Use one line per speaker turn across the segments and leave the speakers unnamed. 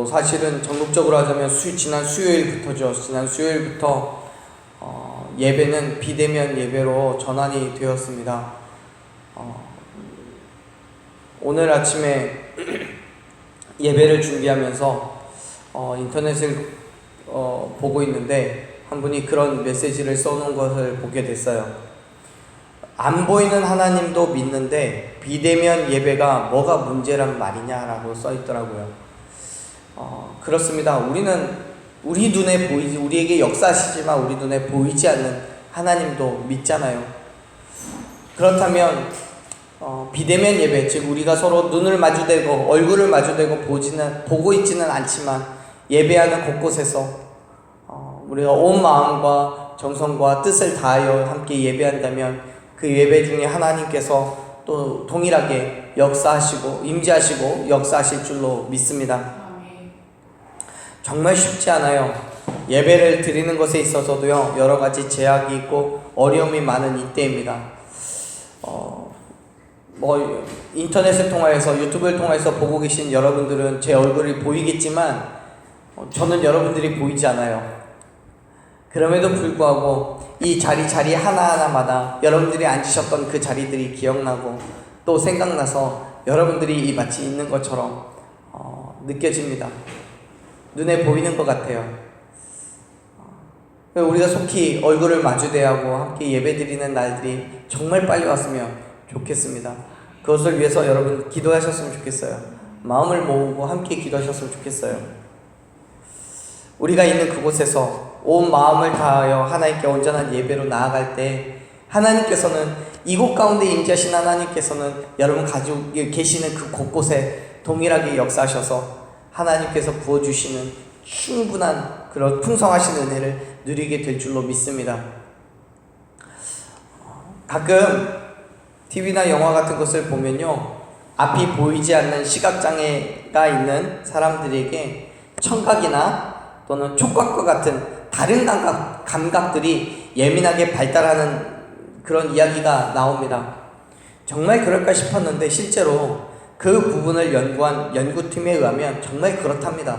사실은 전국적으로 하자면 지난 수요일부터죠. 지난 수요일부터 예배는 비대면 예배로 전환이 되었습니다. 오늘 아침에 예배를 준비하면서 인터넷을 보고 있는데 한 분이 그런 메시지를 써놓은 것을 보게 됐어요. 안 보이는 하나님도 믿는데 비대면 예배가 뭐가 문제란 말이냐라고 써 있더라고요. 그렇습니다. 우리 눈에 보이지, 우리에게 역사하시지만 우리 눈에 보이지 않는 하나님도 믿잖아요. 그렇다면 비대면 예배, 즉 우리가 서로 눈을 마주대고 얼굴을 마주대고 보고 있지는 않지만 예배하는 곳곳에서 우리가 온 마음과 정성과 뜻을 다하여 함께 예배한다면 그 예배 중에 하나님께서 또 동일하게 역사하시고 임재하시고 역사하실 줄로 믿습니다. 정말 쉽지 않아요. 예배를 드리는 것에 있어서도요, 여러 가지 제약이 있고 어려움이 많은 이때입니다. 인터넷을 통하여서, 유튜브를 통해서 보고 계신 여러분들은 제 얼굴이 보이겠지만 저는 여러분들이 보이지 않아요. 그럼에도 불구하고 이 자리 하나하나마다 여러분들이 앉으셨던 그 자리들이 기억나고 또 생각나서 여러분들이 마치 있는 것처럼 느껴집니다. 눈에 보이는 것 같아요. 우리가 속히 얼굴을 마주대하고 함께 예배드리는 날들이 정말 빨리 왔으면 좋겠습니다. 그것을 위해서 여러분 기도하셨으면 좋겠어요. 마음을 모으고 함께 기도하셨으면 좋겠어요. 우리가 있는 그곳에서 온 마음을 다하여 하나님께 온전한 예배로 나아갈 때 하나님께서는 이곳 가운데 임재하신 하나님께서는 여러분 가지고 계시는 그 곳곳에 동일하게 역사하셔서 하나님께서 부어주시는 충분한 그런 풍성하신 은혜를 누리게 될 줄로 믿습니다. 가끔 TV나 영화 같은 것을 보면요, 앞이 보이지 않는 시각장애가 있는 사람들에게 청각이나 또는 촉각과 같은 다른 감각들이 예민하게 발달하는 그런 이야기가 나옵니다. 정말 그럴까 싶었는데 실제로 그 부분을 연구한 연구팀에 의하면 정말 그렇답니다.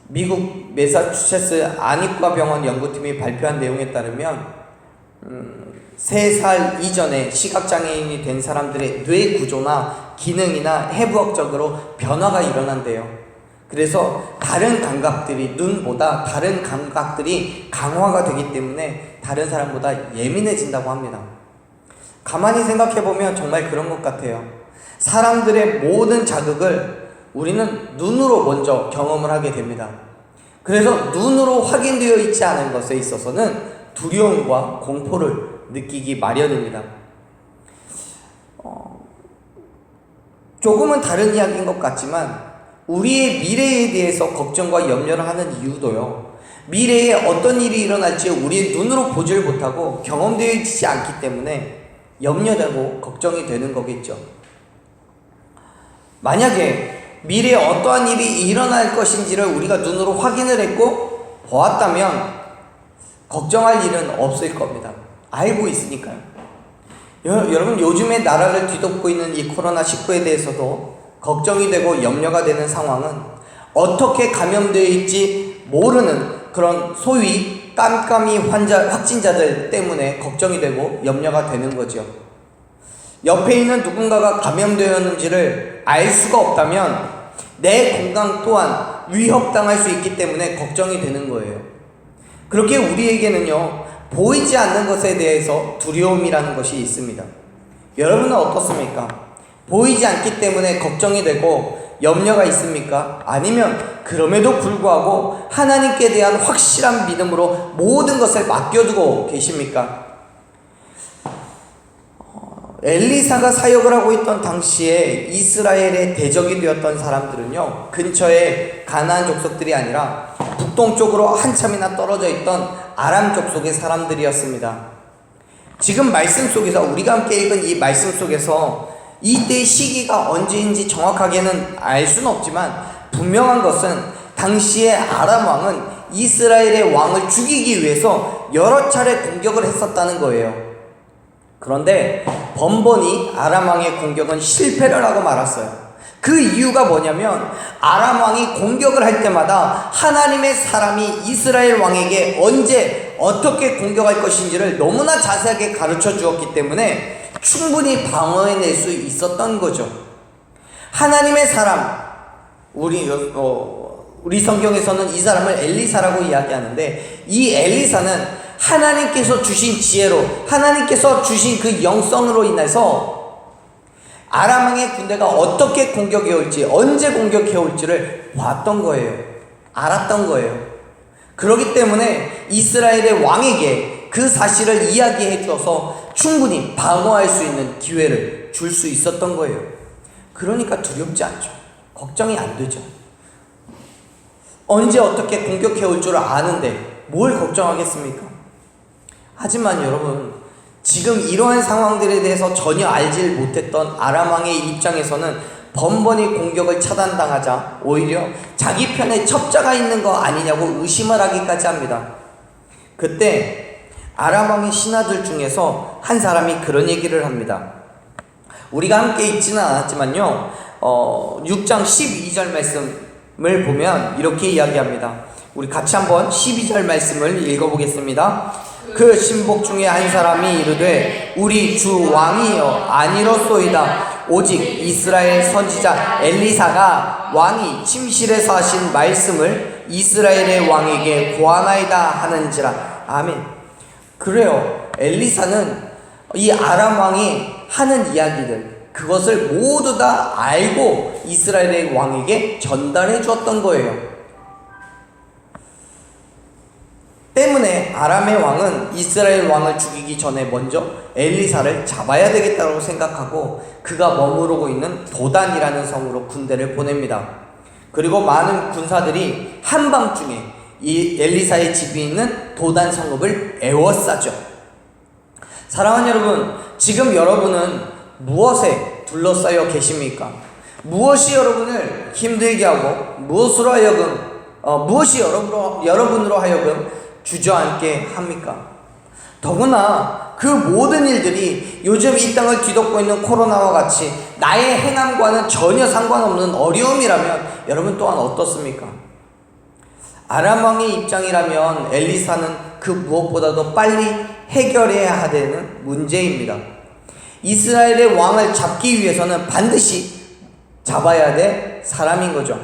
미국 매사추세츠 안의과 병원 연구팀이 발표한 내용에 따르면 3살 이전에 시각장애인이 된 사람들의 뇌 구조나 기능이나 해부학적으로 변화가 일어난대요. 그래서 다른 감각들이, 눈보다 다른 감각들이 강화가 되기 때문에 다른 사람보다 예민해진다고 합니다. 가만히 생각해보면 정말 그런 것 같아요. 사람들의 모든 자극을 우리는 눈으로 먼저 경험을 하게 됩니다. 그래서 눈으로 확인되어 있지 않은 것에 있어서는 두려움과 공포를 느끼기 마련입니다. 조금은 다른 이야기인 것 같지만 우리의 미래에 대해서 걱정과 염려를 하는 이유도요, 미래에 어떤 일이 일어날지 우리의 눈으로 보지를 못하고 경험되어 있지 않기 때문에 염려되고 걱정이 되는 거겠죠. 만약에 미래에 어떠한 일이 일어날 것인지를 우리가 눈으로 확인을 했고 보았다면 걱정할 일은 없을 겁니다. 알고 있으니까요. 여러분, 요즘에 나라를 뒤덮고 있는 이 코로나19에 대해서도 걱정이 되고 염려가 되는 상황은 어떻게 감염되어 있지 모르는 그런 소위 깜깜이 확진자들 때문에 걱정이 되고 염려가 되는 거죠. 옆에 있는 누군가가 감염되었는지를 알 수가 없다면 내 건강 또한 위협당할 수 있기 때문에 걱정이 되는 거예요. 그렇게 우리에게는요, 보이지 않는 것에 대해서 두려움이라는 것이 있습니다. 여러분은 어떻습니까? 보이지 않기 때문에 걱정이 되고 염려가 있습니까? 아니면 그럼에도 불구하고 하나님께 대한 확실한 믿음으로 모든 것을 맡겨두고 계십니까? 엘리사가 사역을 하고 있던 당시에 이스라엘의 대적이 되었던 사람들은요, 근처에 가나안 족속들이 아니라 북동쪽으로 한참이나 떨어져 있던 아람 족속의 사람들이었습니다. 지금 말씀 속에서, 우리가 함께 읽은 이 말씀 속에서 이때의 시기가 언제인지 정확하게는 알 수는 없지만 분명한 것은 당시의 아람 왕은 이스라엘의 왕을 죽이기 위해서 여러 차례 공격을 했었다는 거예요. 그런데 번번이 아람 왕의 공격은 실패를 하고 말았어요. 그 이유가 뭐냐면 아람 왕이 공격을 할 때마다 하나님의 사람이 이스라엘 왕에게 언제 어떻게 공격할 것인지를 너무나 자세하게 가르쳐 주었기 때문에 충분히 방어해낼 수 있었던 거죠. 하나님의 사람, 우리 성경에서는 이 사람을 엘리사라고 이야기하는데, 이 엘리사는 하나님께서 주신 지혜로, 하나님께서 주신 그 영성으로 인해서 아람 왕의 군대가 어떻게 공격해 올지, 언제 공격해 올지를 봤던 거예요. 알았던 거예요. 그렇기 때문에 이스라엘의 왕에게 그 사실을 이야기해 줘서 충분히 방어할 수 있는 기회를 줄 수 있었던 거예요. 그러니까 두렵지 않죠. 걱정이 안 되죠. 언제 어떻게 공격해 올 줄 아는데 뭘 걱정하겠습니까? 하지만 여러분, 지금 이러한 상황들에 대해서 전혀 알지 못했던 아람 왕의 입장에서는 번번이 공격을 차단당하자 오히려 자기 편에 첩자가 있는 거 아니냐고 의심을 하기까지 합니다. 그때 아람 왕의 신하들 중에서 한 사람이 그런 얘기를 합니다. 우리가 함께 읽지는 않았지만요, 6장 12절 말씀을 보면 이렇게 이야기합니다. 우리 같이 한번 12절 말씀을 읽어보겠습니다. 그 신복 중에 한 사람이 이르되 우리 주 왕이여 아니로소이다. 오직 이스라엘 선지자 엘리사가 왕이 침실에서 하신 말씀을 이스라엘의 왕에게 고하나이다 하는지라. 아멘. 그래요. 엘리사는 이 아람 왕이 하는 이야기들, 그것을 모두 다 알고 이스라엘의 왕에게 전달해 주었던 거예요. 때문에 아람의 왕은 이스라엘 왕을 죽이기 전에 먼저 엘리사를 잡아야 되겠다고 생각하고 그가 머무르고 있는 도단이라는 성으로 군대를 보냅니다. 그리고 많은 군사들이 한밤중에 이 엘리사의 집이 있는 도단 성읍을 에워싸죠. 사랑하는 여러분, 지금 여러분은 무엇에 둘러싸여 계십니까? 무엇이 여러분을 힘들게 하고 무엇이 여러분으로 하여금 주저앉게 합니까? 더구나 그 모든 일들이 요즘 이 땅을 뒤덮고 있는 코로나와 같이 나의 행함과는 전혀 상관없는 어려움이라면 여러분 또한 어떻습니까? 아람 왕의 입장이라면 엘리사는 그 무엇보다도 빨리 해결해야 되는 문제입니다. 이스라엘의 왕을 잡기 위해서는 반드시 잡아야 될 사람인 거죠.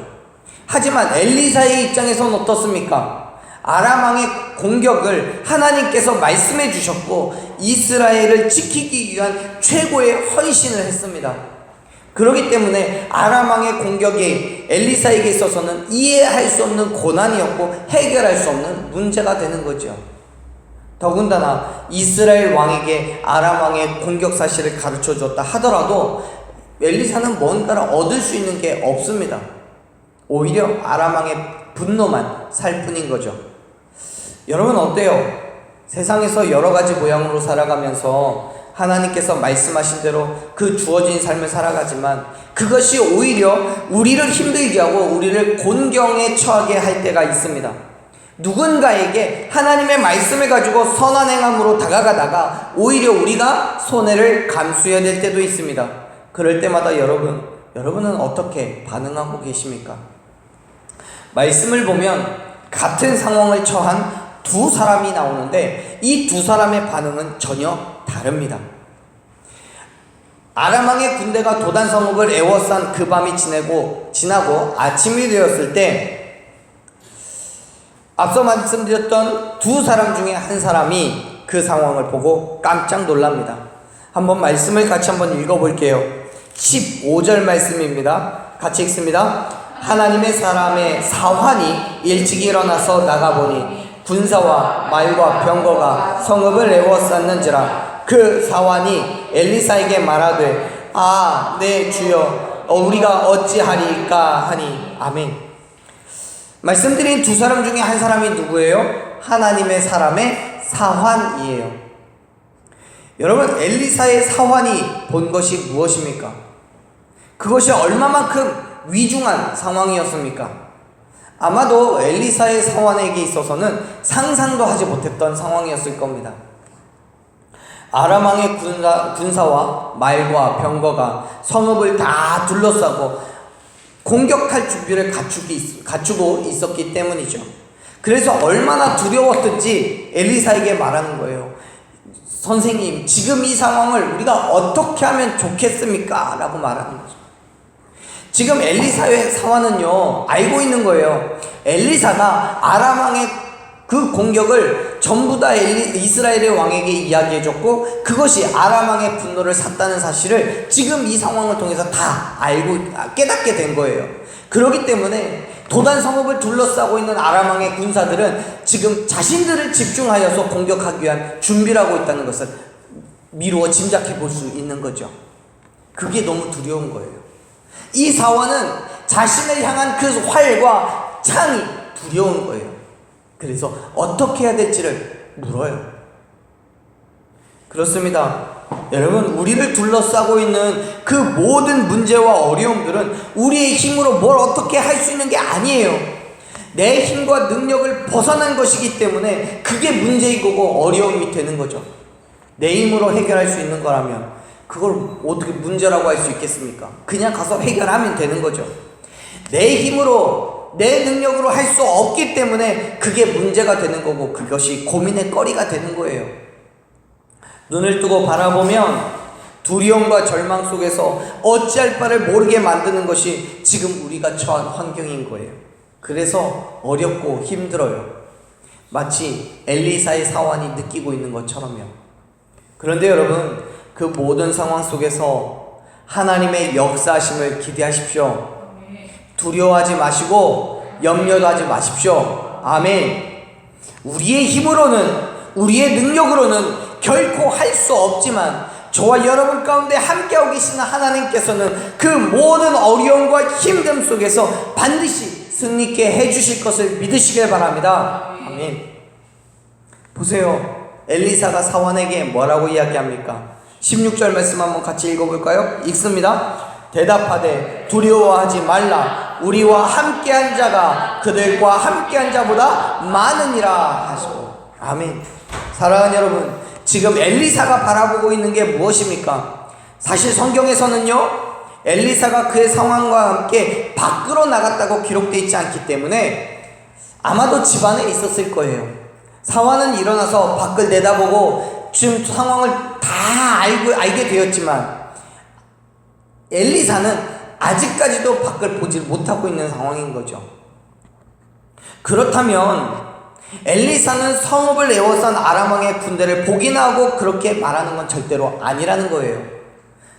하지만 엘리사의 입장에서는 어떻습니까? 아람 왕의 공격을 하나님께서 말씀해 주셨고 이스라엘을 지키기 위한 최고의 헌신을 했습니다. 그렇기 때문에 아람 왕의 공격이 엘리사에게 있어서는 이해할 수 없는 고난이었고 해결할 수 없는 문제가 되는 거죠. 더군다나 이스라엘 왕에게 아람 왕의 공격 사실을 가르쳐 줬다 하더라도 엘리사는 뭔가를 얻을 수 있는 게 없습니다. 오히려 아람 왕의 분노만 살 뿐인 거죠. 여러분 어때요? 세상에서 여러 가지 모양으로 살아가면서 하나님께서 말씀하신 대로 그 주어진 삶을 살아가지만 그것이 오히려 우리를 힘들게 하고 우리를 곤경에 처하게 할 때가 있습니다. 누군가에게 하나님의 말씀을 가지고 선한 행함으로 다가가다가 오히려 우리가 손해를 감수해야 될 때도 있습니다. 그럴 때마다 여러분은 어떻게 반응하고 계십니까? 말씀을 보면 같은 상황을 처한 두 사람이 나오는데 이 두 사람의 반응은 전혀 다릅니다. 아람 왕의 군대가 도단 성읍을 에워싼 그 밤이 지나고 아침이 되었을 때 앞서 말씀드렸던 두 사람 중에 한 사람이 그 상황을 보고 깜짝 놀랍니다. 한번 말씀을 같이 한번 읽어볼게요. 15절 말씀입니다. 같이 읽습니다. 하나님의 사람의 사환이 일찍 일어나서 나가보니 군사와 말과 병거가 성읍을 에워쌌는지라. 그 사환이 엘리사에게 말하되 내 주여 우리가 어찌하리까 하니. 아멘. 말씀드린 두 사람 중에 한 사람이 누구예요? 하나님의 사람의 사환이에요. 여러분, 엘리사의 사환이 본 것이 무엇입니까? 그것이 얼마만큼 위중한 상황이었습니까? 아마도 엘리사의 사환에게 있어서는 상상도 하지 못했던 상황이었을 겁니다. 아람 왕의 군사와 말과 병거가 성읍을 다 둘러싸고 공격할 준비를 갖추고 있었기 때문이죠. 그래서 얼마나 두려웠든지 엘리사에게 말하는 거예요. 선생님, 지금 이 상황을 우리가 어떻게 하면 좋겠습니까? 라고 말하는 거죠. 지금 엘리사의 상황은요, 알고 있는 거예요. 엘리사가 아람 왕의 그 공격을 전부 다 이스라엘의 왕에게 이야기해줬고, 그것이 아람 왕의 분노를 샀다는 사실을 지금 이 상황을 통해서 다 깨닫게 된 거예요. 그렇기 때문에 도단 성읍을 둘러싸고 있는 아람 왕의 군사들은 지금 자신들을 집중하여서 공격하기 위한 준비를 하고 있다는 것을 미루어 짐작해 볼 수 있는 거죠. 그게 너무 두려운 거예요. 이 사원은 자신을 향한 그 활과 창이 두려운 거예요. 그래서 어떻게 해야 될지를 물어요. 그렇습니다. 여러분, 우리를 둘러싸고 있는 그 모든 문제와 어려움들은 우리의 힘으로 뭘 어떻게 할 수 있는 게 아니에요. 내 힘과 능력을 벗어난 것이기 때문에 그게 문제인 거고 어려움이 되는 거죠. 내 힘으로 해결할 수 있는 거라면 그걸 어떻게 문제라고 할 수 있겠습니까? 그냥 가서 해결하면 되는 거죠. 내 힘으로, 내 능력으로 할 수 없기 때문에 그게 문제가 되는 거고, 그것이 고민의 거리가 되는 거예요. 눈을 뜨고 바라보면 두려움과 절망 속에서 어찌할 바를 모르게 만드는 것이 지금 우리가 처한 환경인 거예요. 그래서 어렵고 힘들어요. 마치 엘리사의 사환이 느끼고 있는 것처럼요. 그런데 여러분, 그 모든 상황 속에서 하나님의 역사하심을 기대하십시오. 두려워하지 마시고 염려도 하지 마십시오. 아멘. 우리의 힘으로는, 우리의 능력으로는 결코 할 수 없지만 저와 여러분 가운데 함께하고 계시는 하나님께서는 그 모든 어려움과 힘듦 속에서 반드시 승리케 해주실 것을 믿으시길 바랍니다. 아멘. 보세요. 엘리사가 사원에게 뭐라고 이야기합니까? 16절 말씀 한번 같이 읽어볼까요? 읽습니다. 대답하되 두려워하지 말라. 우리와 함께한 자가 그들과 함께한 자보다 많으니라 하시고. 아멘. 사랑하는 여러분, 지금 엘리사가 바라보고 있는 게 무엇입니까? 사실 성경에서는요, 엘리사가 그의 상황과 함께 밖으로 나갔다고 기록되어 있지 않기 때문에 아마도 집안에 있었을 거예요. 사환은 일어나서 밖을 내다보고 지금 상황을 다 알게 되었지만 엘리사는 아직까지도 밖을 보지 못하고 있는 상황인 거죠. 그렇다면 엘리사는 성읍을 에워싼 아람 왕의 군대를 보기나 하고 그렇게 말하는 건 절대로 아니라는 거예요.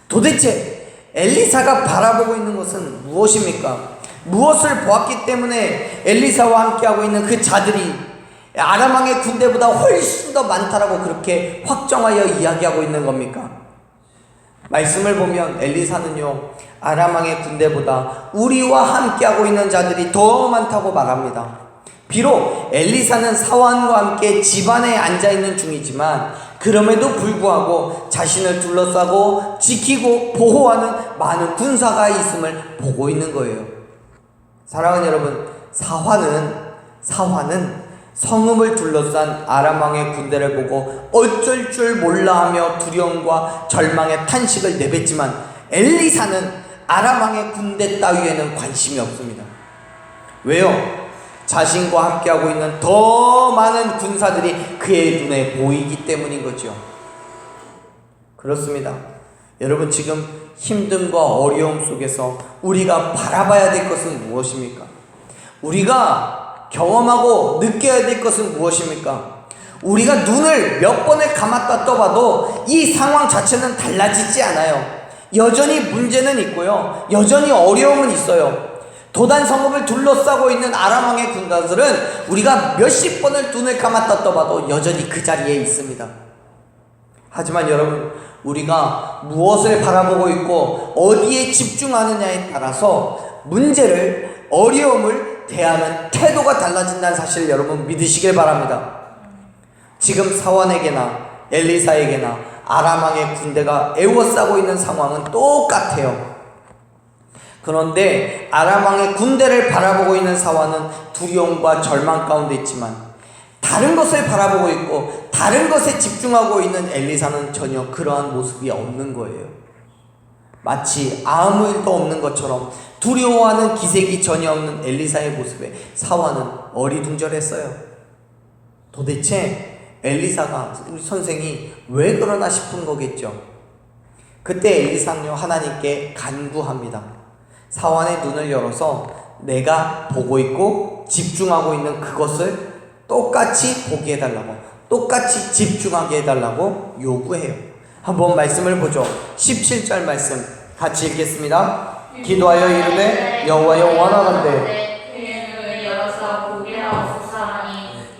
도대체 엘리사가 바라보고 있는 것은 무엇입니까? 무엇을 보았기 때문에 엘리사와 함께하고 있는 그 자들이 아람 왕의 군대보다 훨씬 더 많다라고 그렇게 확정하여 이야기하고 있는 겁니까? 말씀을 보면 엘리사는요, 아람 왕의 군대보다 우리와 함께하고 있는 자들이 더 많다고 말합니다. 비록 엘리사는 사환과 함께 집안에 앉아있는 중이지만 그럼에도 불구하고 자신을 둘러싸고 지키고 보호하는 많은 군사가 있음을 보고 있는 거예요. 사랑하는 여러분, 사환은 성읍을 둘러싼 아람 왕의 군대를 보고 어쩔 줄 몰라 하며 두려움과 절망의 탄식을 내뱉지만 엘리사는 아람 왕의 군대 따위에는 관심이 없습니다. 왜요? 자신과 함께하고 있는 더 많은 군사들이 그의 눈에 보이기 때문인 거죠. 그렇습니다. 여러분, 지금 힘듦과 어려움 속에서 우리가 바라봐야 될 것은 무엇입니까? 우리가 경험하고 느껴야 될 것은 무엇입니까? 우리가 눈을 몇 번을 감았다 떠봐도 이 상황 자체는 달라지지 않아요. 여전히 문제는 있고요, 여전히 어려움은 있어요. 도단 성읍을 둘러싸고 있는 아람 왕의 군사들은 우리가 몇십 번을 눈을 감았다 떠봐도 여전히 그 자리에 있습니다. 하지만 여러분, 우리가 무엇을 바라보고 있고 어디에 집중하느냐에 따라서 문제를, 어려움을 대하는 태도가 달라진다는 사실을 여러분 믿으시길 바랍니다. 지금 사원에게나 엘리사에게나 아람 왕의 군대가 에워싸고 있는 상황은 똑같아요. 그런데 아람 왕의 군대를 바라보고 있는 사환은 두려움과 절망 가운데 있지만 다른 것을 바라보고 있고 다른 것에 집중하고 있는 엘리사는 전혀 그러한 모습이 없는 거예요. 마치 아무 일도 없는 것처럼 두려워하는 기색이 전혀 없는 엘리사의 모습에 사환은 어리둥절했어요. 도대체 엘리사가, 우리 선생이 왜 그러나 싶은 거겠죠. 그때 엘리사는요, 하나님께 간구합니다. 사환의 눈을 열어서 내가 보고 있고 집중하고 있는 그것을 똑같이 보게 해달라고, 똑같이 집중하게 해달라고 요구해요. 한번 말씀을 보죠. 17절 말씀 같이 읽겠습니다. 기도하여 이르되 여호와여 원하건대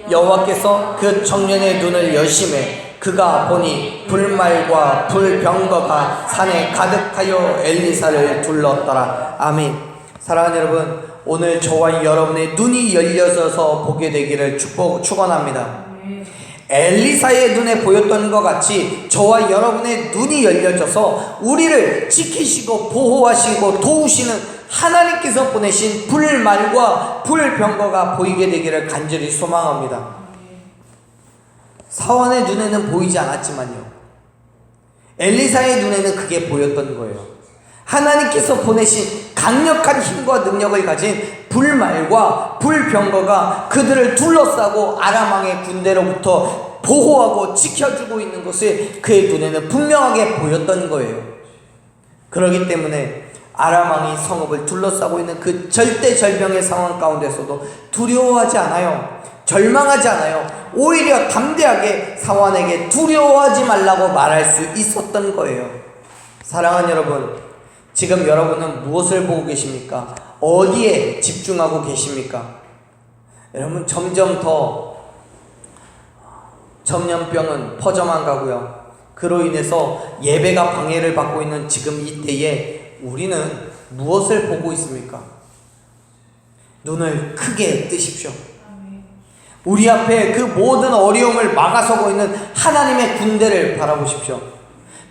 여호와께서 그 청년의 눈을 여심해 그가 보니 불말과 불병거가 산에 가득하여 엘리사를 둘렀더라. 아멘. 사랑하는 여러분, 오늘 저와 여러분의 눈이 열려져서 보게 되기를 축원합니다. 엘리사의 눈에 보였던 것 같이 저와 여러분의 눈이 열려져서 우리를 지키시고 보호하시고 도우시는 하나님께서 보내신 불말과 불병거가 보이게 되기를 간절히 소망합니다. 사환의 눈에는 보이지 않았지만요, 엘리사의 눈에는 그게 보였던 거예요. 하나님께서 보내신 강력한 힘과 능력을 가진 불말과 불병거가 그들을 둘러싸고 아람 왕의 군대로부터 보호하고 지켜주고 있는 것을 그의 눈에는 분명하게 보였던 거예요. 그렇기 때문에 아람 왕이 성읍을 둘러싸고 있는 그 절대절명의 상황 가운데서도 두려워하지 않아요. 절망하지 않아요. 오히려 담대하게 사환에게 두려워하지 말라고 말할 수 있었던 거예요. 사랑하는 여러분, 지금 여러분은 무엇을 보고 계십니까? 어디에 집중하고 계십니까? 여러분, 점점 더 전염병은 퍼져만 가고요. 그로 인해서 예배가 방해를 받고 있는 지금 이때에 우리는 무엇을 보고 있습니까? 눈을 크게 뜨십시오. 우리 앞에 그 모든 어려움을 막아서고 있는 하나님의 군대를 바라보십시오.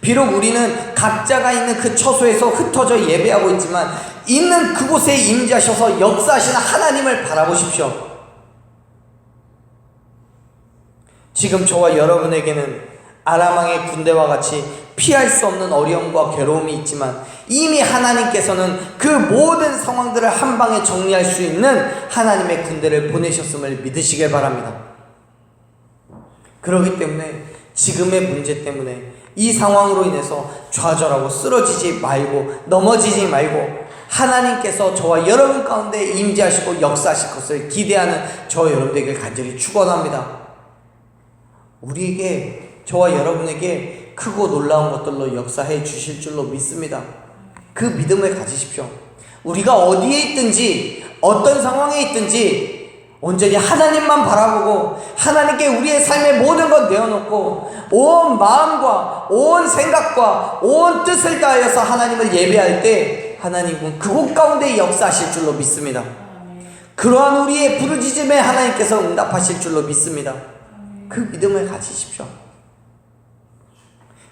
비록 우리는 각자가 있는 그 처소에서 흩어져 예배하고 있지만 있는 그곳에 임재하셔서 역사하시는 하나님을 바라보십시오. 지금 저와 여러분에게는 아람 왕의 군대와 같이 피할 수 없는 어려움과 괴로움이 있지만 이미 하나님께서는 그 모든 상황들을 한 방에 정리할 수 있는 하나님의 군대를 보내셨음을 믿으시길 바랍니다. 그렇기 때문에 지금의 문제 때문에 이 상황으로 인해서 좌절하고 쓰러지지 말고 넘어지지 말고 하나님께서 저와 여러분 가운데 임재하시고 역사하실 것을 기대하는 저와 여러분에게 간절히 축원합니다. 우리에게, 저와 여러분에게 크고 놀라운 것들로 역사해 주실 줄로 믿습니다. 그 믿음을 가지십시오. 우리가 어디에 있든지 어떤 상황에 있든지 온전히 하나님만 바라보고 하나님께 우리의 삶의 모든 것 내어놓고 온 마음과 온 생각과 온 뜻을 다하여서 하나님을 예배할 때 하나님은 그곳 가운데 역사하실 줄로 믿습니다. 그러한 우리의 부르짖음에 하나님께서 응답하실 줄로 믿습니다. 그 믿음을 가지십시오.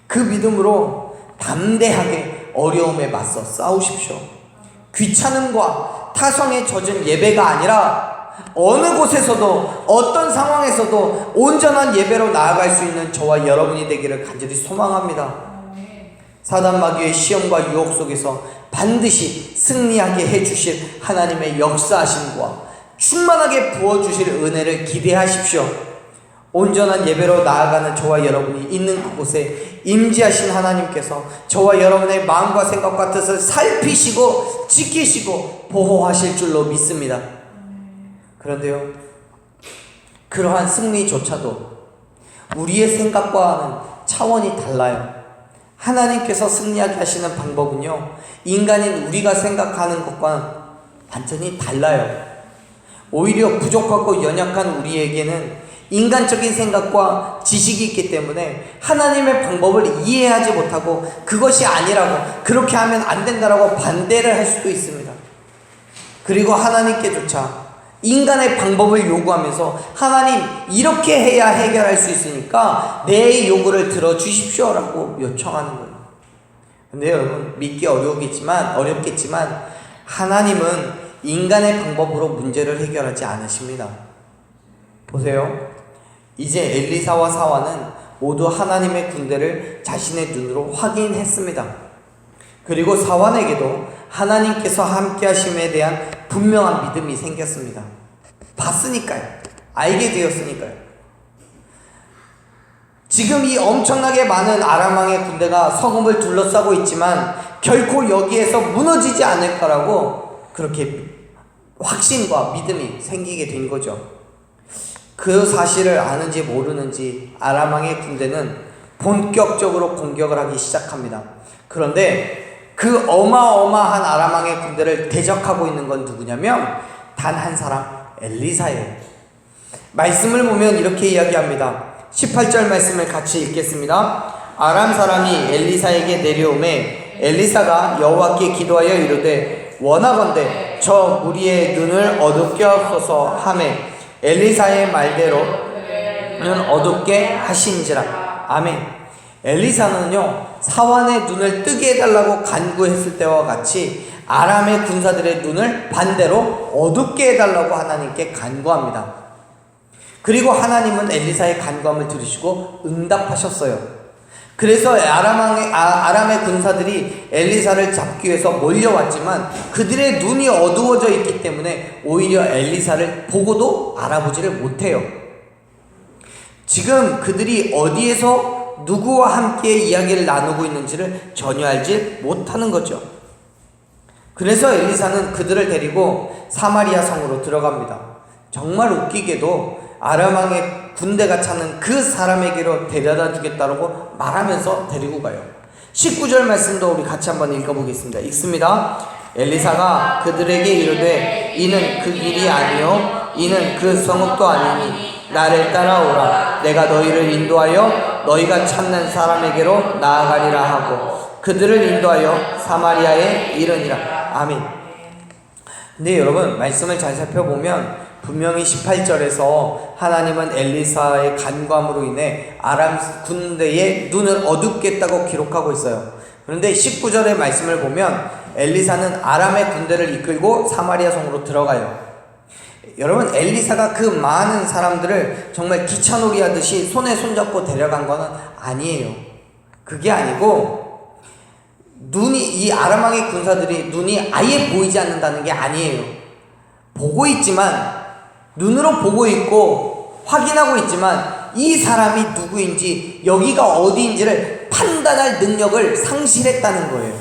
그 믿음으로 담대하게 어려움에 맞서 싸우십시오. 귀찮음과 타성에 젖은 예배가 아니라 어느 곳에서도 어떤 상황에서도 온전한 예배로 나아갈 수 있는 저와 여러분이 되기를 간절히 소망합니다. 사단 마귀의 시험과 유혹 속에서 반드시 승리하게 해주실 하나님의 역사하심과 충만하게 부어주실 은혜를 기대하십시오. 온전한 예배로 나아가는 저와 여러분이 있는 그곳에 임재하신 하나님께서 저와 여러분의 마음과 생각과 뜻을 살피시고 지키시고 보호하실 줄로 믿습니다. 그런데요, 그러한 승리조차도 우리의 생각과는 차원이 달라요. 하나님께서 승리하게 하시는 방법은요, 인간인 우리가 생각하는 것과는 완전히 달라요. 오히려 부족하고 연약한 우리에게는 인간적인 생각과 지식이 있기 때문에 하나님의 방법을 이해하지 못하고 그것이 아니라고, 그렇게 하면 안 된다라고 반대를 할 수도 있습니다. 그리고 하나님께조차 인간의 방법을 요구하면서 하나님 이렇게 해야 해결할 수 있으니까 내 요구를 들어주십시오 라고 요청하는 거예요. 근데 여러분, 믿기 어렵겠지만 하나님은 인간의 방법으로 문제를 해결하지 않으십니다. 보세요. 이제 엘리사와 사환은 모두 하나님의 군대를 자신의 눈으로 확인했습니다. 그리고 사환에게도 하나님께서 함께 하심에 대한 분명한 믿음이 생겼습니다. 봤으니까요. 알게 되었으니까요. 지금 이 엄청나게 많은 아람 왕의 군대가 성읍을 둘러싸고 있지만 결코 여기에서 무너지지 않을 거라고 그렇게 확신과 믿음이 생기게 된 거죠. 그 사실을 아는지 모르는지 아람 왕의 군대는 본격적으로 공격을 하기 시작합니다. 그런데 그 어마어마한 아람 왕의 군대를 대적하고 있는 건 누구냐면 단 한 사람, 엘리사예요. 말씀을 보면 이렇게 이야기합니다. 18절 말씀을 같이 읽겠습니다. 아람 사람이 엘리사에게 내려오매 엘리사가 여호와께 기도하여 이르되 원하건대 저 무리의 눈을 어둡게 하소서 하매 엘리사의 말대로 눈 어둡게 하신지라. 아멘. 엘리사는요 사환의 눈을 뜨게 해달라고 간구했을 때와 같이 아람의 군사들의 눈을 반대로 어둡게 해달라고 하나님께 간구합니다. 그리고 하나님은 엘리사의 간구함을 들으시고 응답하셨어요. 그래서 아람의 군사들이 엘리사를 잡기 위해서 몰려왔지만 그들의 눈이 어두워져 있기 때문에 오히려 엘리사를 보고도 알아보지를 못해요. 지금 그들이 어디에서 누구와 함께 이야기를 나누고 있는지를 전혀 알지 못하는 거죠. 그래서 엘리사는 그들을 데리고 사마리아 성으로 들어갑니다. 정말 웃기게도 아람 왕의 군대가 찾는 그 사람에게로 데려다 주겠다고 말하면서 데리고 가요. 19절 말씀도 우리 같이 한번 읽어보겠습니다. 읽습니다. 엘리사가 그들에게 이르되 이는 그 길이 아니요 이는 그 성읍도 아니니 나를 따라오라. 내가 너희를 인도하여 너희가 찾는 사람에게로 나아가리라 하고 그들을 인도하여 사마리아에 이르니라. 아멘. 근데 여러분 말씀을 잘 살펴보면 분명히 18절에서 하나님은 엘리사의 간구함으로 인해 아람 군대의 눈을 어둡게 했다고 기록하고 있어요. 그런데 19절의 말씀을 보면 엘리사는 아람의 군대를 이끌고 사마리아 성으로 들어가요. 여러분 엘리사가 그 많은 사람들을 정말 기차놀이 하듯이 손에 손잡고 데려간 거는 아니에요. 그게 아니고 이 아람 왕의 군사들이 눈이 아예 보이지 않는다는 게 아니에요. 보고 있지만 눈으로 보고 있고 확인하고 있지만 이 사람이 누구인지 여기가 어디인지를 판단할 능력을 상실했다는 거예요.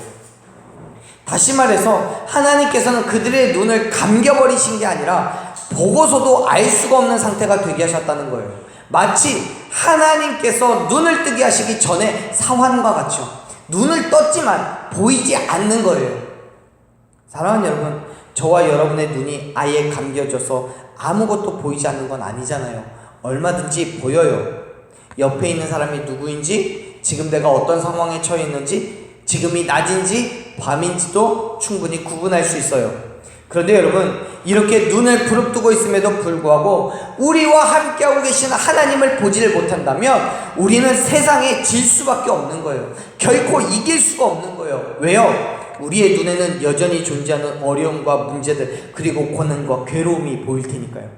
다시 말해서 하나님께서는 그들의 눈을 감겨버리신 게 아니라 보고서도 알 수가 없는 상태가 되게 하셨다는 거예요. 마치 하나님께서 눈을 뜨게 하시기 전에 사환과 같죠. 눈을 떴지만 보이지 않는 거예요. 사랑하는 여러분, 저와 여러분의 눈이 아예 감겨져서 아무것도 보이지 않는 건 아니잖아요. 얼마든지 보여요. 옆에 있는 사람이 누구인지, 지금 내가 어떤 상황에 처해 있는지, 지금이 낮인지 밤인지도 충분히 구분할 수 있어요. 그런데 여러분, 이렇게 눈을 부릅뜨고 있음에도 불구하고 우리와 함께하고 계시는 하나님을 보지를 못한다면 우리는 세상에 질 수밖에 없는 거예요. 결코 이길 수가 없는 거예요. 왜요? 우리의 눈에는 여전히 존재하는 어려움과 문제들, 그리고 고난과 괴로움이 보일 테니까요.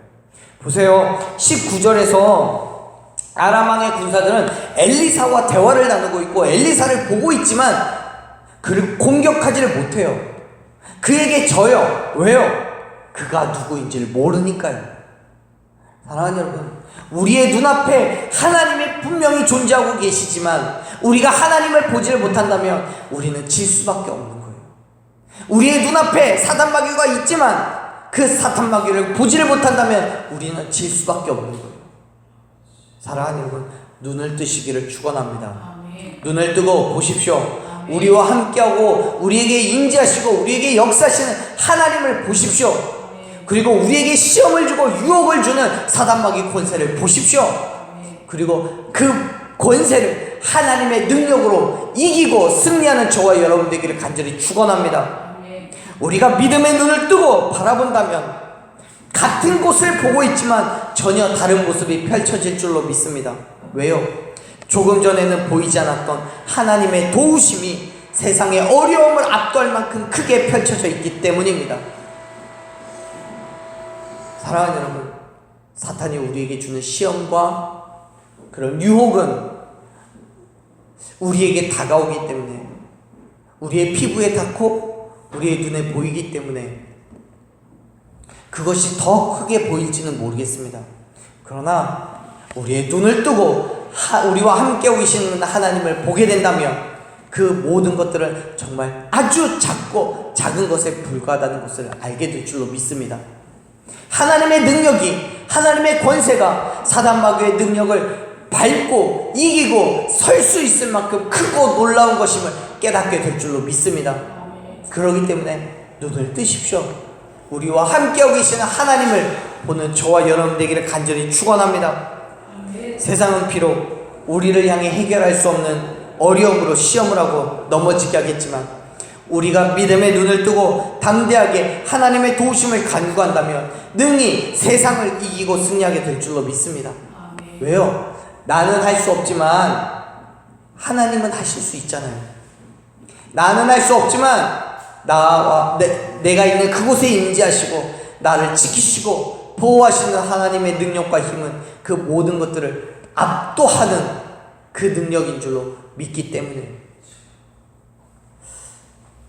보세요. 19절에서 아람 왕의 군사들은 엘리사와 대화를 나누고 있고 엘리사를 보고 있지만 그를 공격하지를 못해요. 그에게 져요. 왜요? 그가 누구인지를 모르니까요. 사랑하는 여러분, 우리의 눈앞에 하나님이 분명히 존재하고 계시지만 우리가 하나님을 보지를 못한다면 우리는 질 수밖에 없는 거예요. 우리의 눈앞에 사탄마귀가 있지만 그 사탄마귀를 보지를 못한다면 우리는 질 수밖에 없는 거예요. 사랑하는 여러분, 눈을 뜨시기를 축원합니다. 눈을 뜨고 보십시오. 우리와 함께하고 우리에게 임재하시고 우리에게 역사하시는 하나님을 보십시오. 그리고 우리에게 시험을 주고 유혹을 주는 사단마귀 권세를 보십시오. 그리고 그 권세를 하나님의 능력으로 이기고 승리하는 저와 여러분 되기를 간절히 축원합니다. 우리가 믿음의 눈을 뜨고 바라본다면 같은 곳을 보고 있지만 전혀 다른 모습이 펼쳐질 줄로 믿습니다. 왜요? 조금 전에는 보이지 않았던 하나님의 도우심이 세상의 어려움을 압도할 만큼 크게 펼쳐져 있기 때문입니다. 사랑하는 여러분, 사탄이 우리에게 주는 시험과 그런 유혹은 우리에게 다가오기 때문에 우리의 피부에 닿고 우리의 눈에 보이기 때문에 그것이 더 크게 보일지는 모르겠습니다. 그러나 우리의 눈을 뜨고 우리와 함께 계시는 하나님을 보게 된다면 그 모든 것들은 정말 아주 작고 작은 것에 불과하다는 것을 알게 될 줄로 믿습니다. 하나님의 능력이, 하나님의 권세가 사단 마귀의 능력을 밟고 이기고 설 수 있을 만큼 크고 놀라운 것임을 깨닫게 될 줄로 믿습니다. 그렇기 때문에 눈을 뜨십시오. 우리와 함께하고 계시는 하나님을 보는 저와 여러분 되기를 간절히 축원합니다. 세상은 비록 우리를 향해 해결할 수 없는 어려움으로 시험을 하고 넘어지게 하겠지만 우리가 믿음의 눈을 뜨고 담대하게 하나님의 도우심을 간구한다면 능히 세상을 이기고 승리하게 될 줄로 믿습니다. 왜요? 나는 할 수 없지만 하나님은 하실 수 있잖아요. 나는 할 수 없지만 나와 내가 있는 그곳에 임재하시고 나를 지키시고 보호하시는 하나님의 능력과 힘은 그 모든 것들을 압도하는 그 능력인 줄로 믿기 때문에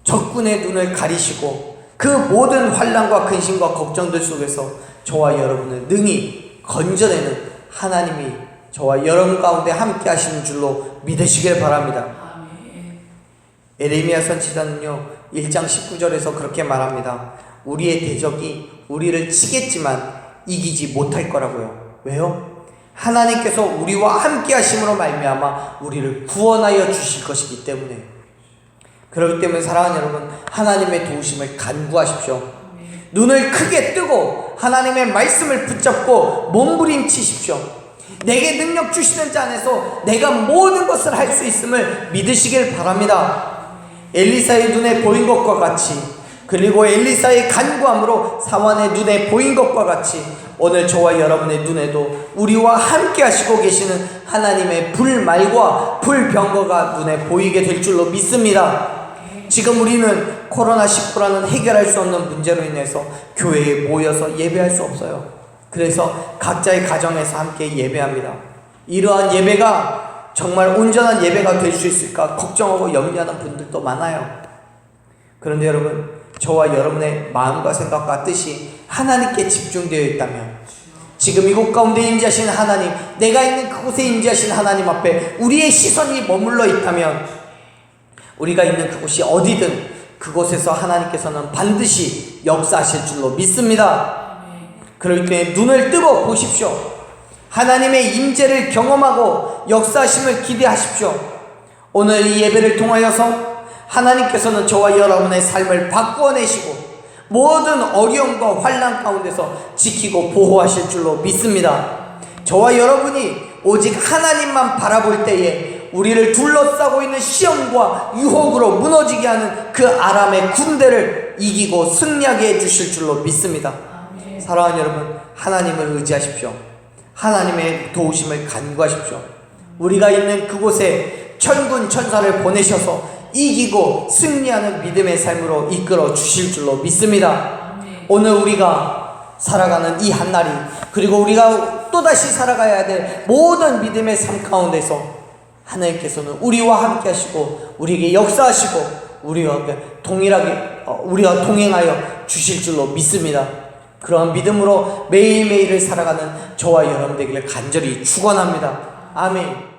적군의 눈을 가리시고 그 모든 환난과 근심과 걱정들 속에서 저와 여러분을 능히 건져내는 하나님이 저와 여러분 가운데 함께 하시는 줄로 믿으시길 바랍니다. 에레미야 선지자는요 1장 19절에서 그렇게 말합니다. 우리의 대적이 우리를 치겠지만 이기지 못할 거라고요. 왜요? 하나님께서 우리와 함께 하심으로 말미암아 우리를 구원하여 주실 것이기 때문에. 그렇기 때문에 사랑하는 여러분, 하나님의 도우심을 간구하십시오. 눈을 크게 뜨고 하나님의 말씀을 붙잡고 몸부림치십시오. 내게 능력 주시는 자 안에서 내가 모든 것을 할 수 있음을 믿으시길 바랍니다. 엘리사의 눈에 보인 것과 같이, 그리고 엘리사의 간구함으로 사환의 눈에 보인 것과 같이 오늘 저와 여러분의 눈에도 우리와 함께 하시고 계시는 하나님의 불말과 불병거가 눈에 보이게 될 줄로 믿습니다. 지금 우리는 코로나19라는 해결할 수 없는 문제로 인해서 교회에 모여서 예배할 수 없어요. 그래서 각자의 가정에서 함께 예배합니다. 이러한 예배가 정말 온전한 예배가 될 수 있을까 걱정하고 염려하는 분들도 많아요. 그런데 여러분, 저와 여러분의 마음과 생각과 뜻이 하나님께 집중되어 있다면, 지금 이곳 가운데 임재하신 하나님, 내가 있는 그곳에 임재하신 하나님 앞에 우리의 시선이 머물러 있다면, 우리가 있는 그곳이 어디든 그곳에서 하나님께서는 반드시 역사하실 줄로 믿습니다. 그렇기 때문에 눈을 뜨고 보십시오. 하나님의 임재를 경험하고 역사하심을 기대하십시오. 오늘 이 예배를 통하여서 하나님께서는 저와 여러분의 삶을 바꾸어내시고 모든 어려움과 환난 가운데서 지키고 보호하실 줄로 믿습니다. 저와 여러분이 오직 하나님만 바라볼 때에 우리를 둘러싸고 있는 시험과 유혹으로 무너지게 하는 그 아람의 군대를 이기고 승리하게 해주실 줄로 믿습니다. 사랑하는 여러분, 하나님을 의지하십시오. 하나님의 도우심을 간구하십시오. 우리가 있는 그곳에 천군 천사를 보내셔서 이기고 승리하는 믿음의 삶으로 이끌어 주실 줄로 믿습니다. 오늘 우리가 살아가는 이 한날이, 그리고 우리가 또다시 살아가야 될 모든 믿음의 삶 가운데서 하나님께서는 우리와 함께 하시고 우리에게 역사하시고 우리와 동행하여 주실 줄로 믿습니다. 그러한 믿음으로 매일매일을 살아가는 저와 여러분 되기를 간절히 축원합니다. 아멘.